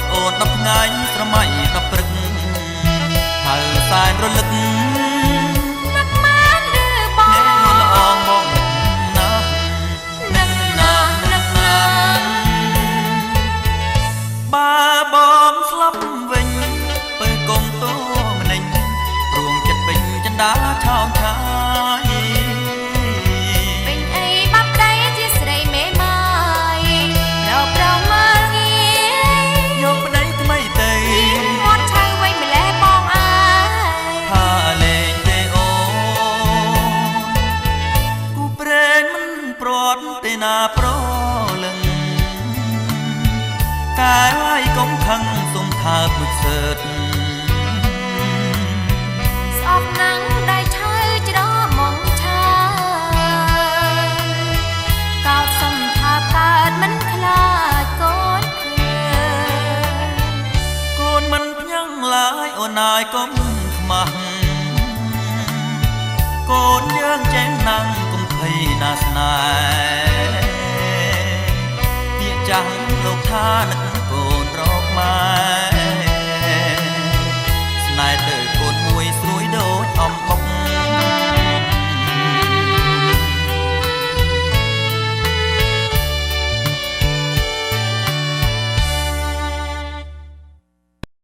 ดโอน10 ថ្ងៃស្រមៃ10 ព្រឹកហើយសែនរលឹកនឹកបានឬបងអ្នកងល់អងបងណានឹកណានឹកណាបើបងស្លាប់វិញពើកុំតួម្នេញព្រួងចិត្តពេញចិន្តាឆោមឆាយពេញអីបាប់ដៃជាស្រីមេម៉ាយប្រមើលងាយយកប្តីថ្មីទៅមាត់ឆៅវិញម្លេះបងអើយថាលេងទេអូគូព្រេងមិនព្រាត់ទេណាប្រលឹងកាយហើយកុំខឹងសុំថាមួយសើតស្អប់ណាំងដៃឆៅច្រមុំឆាកោតសុំថាកើតមិនខ្លាចកូនឃើញកូនមិនផ្ញើឡើយអូនណាយកុំខ្មាស់កូនយើងចេះណាំងកុំភ័យណាស្នេហ៍ពាក្យចាស់លោកថានឹក